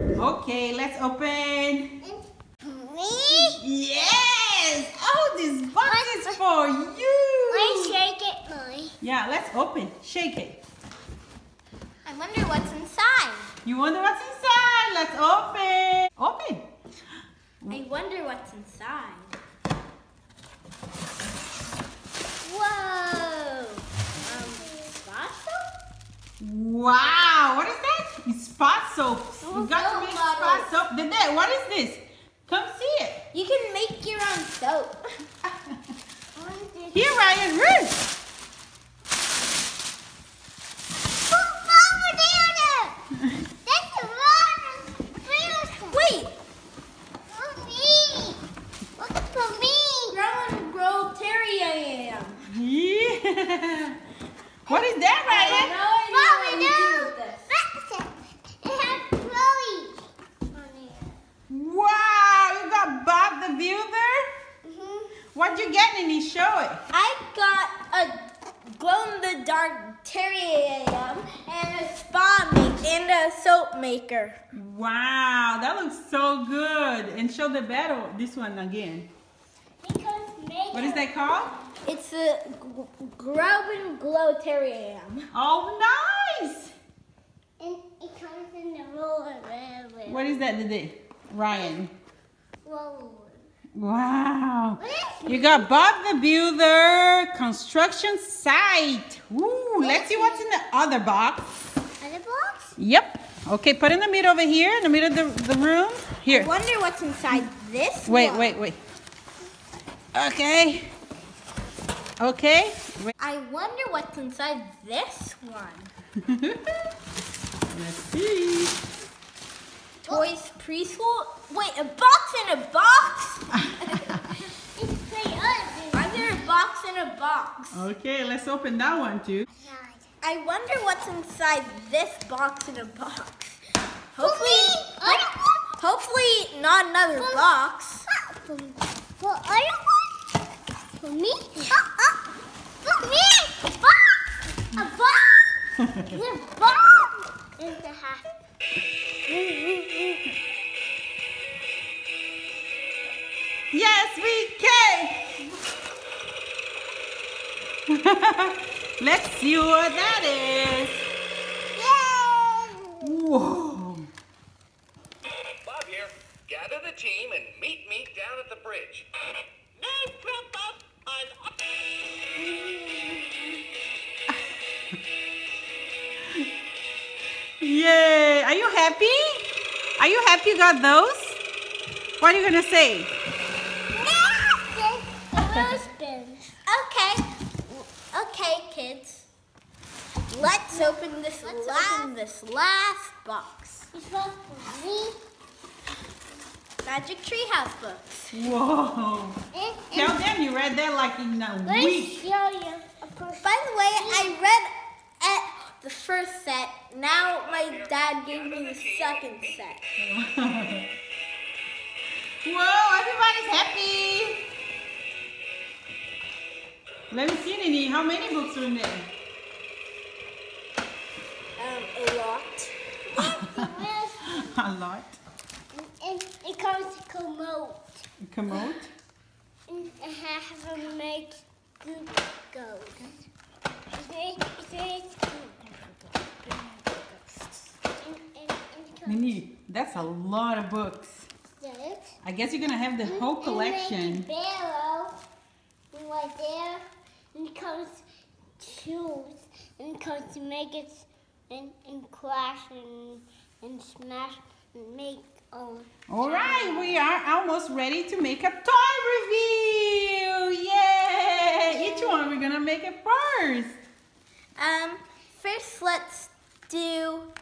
Okay, let's open. Me? Yes! Oh, this box is for you. Let's shake it, Mommy. Yeah, let's open. Shake it. I wonder what's inside. You wonder what's inside? Let's open. Open. I wonder what's inside. Whoa! Spot soap? Wow, what is that? It's spot soap. Oh, You got to make spot soap. Dede, what is this? Come see it. You can make your own soap. Here, Ryan, run. Wait! Mommy! Look for me! Grow and grow terrarium. Yeah. What is that, Ryan? Mommy, no! It has Chloe on it. Wow, you got Bob the Builder? What'd you get, Nini? Show it. I got a glow-in-the-dark terrarium and a spa make and a soap maker. Wow, that looks so good. And show the battle, this one again. What is that called? It's a grow and glow terrarium. Oh, nice. And it comes in the roller. What is that today, Ryan? Whoa. Wow. You got Bob the Builder construction site. Ooh, let's see what's in the other box. Other box? Yep. Okay, put in the middle over here, in the middle of the room. Here. I wonder what's inside this Wait, one. wait. Okay. Okay. Wait. I wonder what's inside this one. Let's see. Toys preschool? Wait, a box in a box? Are there a box in a box? Okay, let's open that one too. I wonder what's inside this box in a box. Hopefully not another box. For me? For me! A box! The box! Is the hat. Yes, we can! Let's see what that is. Yay! Whoa! Bob here. Gather the team and meet me down at the bridge. No problem. Yay! Are you happy? Are you happy you got those? What are you gonna say? Okay, kids. Let's open this last box. It's for me. Magic Treehouse books. Whoa! Tell them you read that like in a Let's week. show you a person. By the way, I read the first set. Now my dad gave me the second set. Whoa! Everybody's happy. Let me see, Nini. How many books are in there? A lot. A lot. And it comes to commode. Commode? And it has to make good goes. Nini, that's a lot of books. I guess you're gonna have the whole collection. Barrel right there, and it comes tools, and it comes to make it and crash and smash and make All right, we are almost ready to make a toy review. Yay! Each one we're gonna make it first. First let's do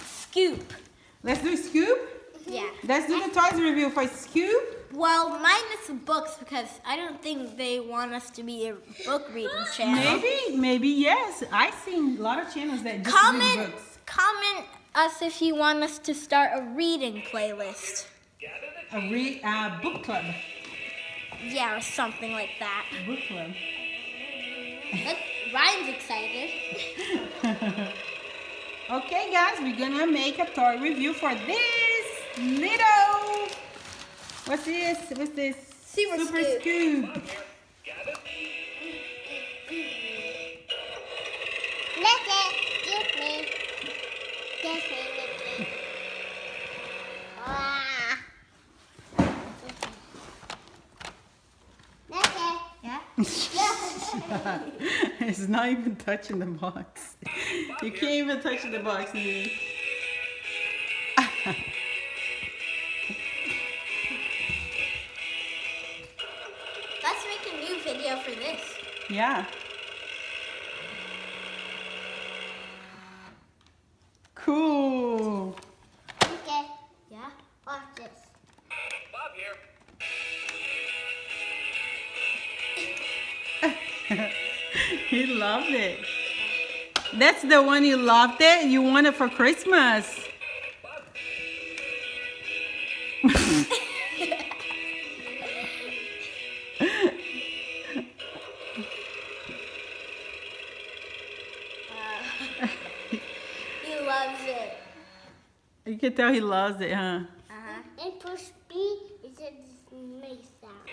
Scoop. Let's do Scoop. Yeah. Let's do the toys review for Scoop. Well, minus the books because I don't think they want us to be a book reading channel. Maybe yes. I've seen a lot of channels that just read books. Comment us if you want us to start a reading playlist. A book club. Yeah, or something like that. Book club. Ryan's excited. Okay, guys, we're gonna make a toy review for this little. What's this? What's this? Super Scoop. Bob here. Got it? Look it. Excuse me. Excuse me, Mickey. Ah. Look it. Yeah. It's not even touching the box. You can't even touch the box, Nene. Let's make a new video for this. Yeah. Cool. Okay. Yeah. Watch this. Bob here. He loved it. That's the one you loved it? You want it for Christmas. He loves it. You can tell he loves it, huh? Uh-huh. And push B, it says this nice sound.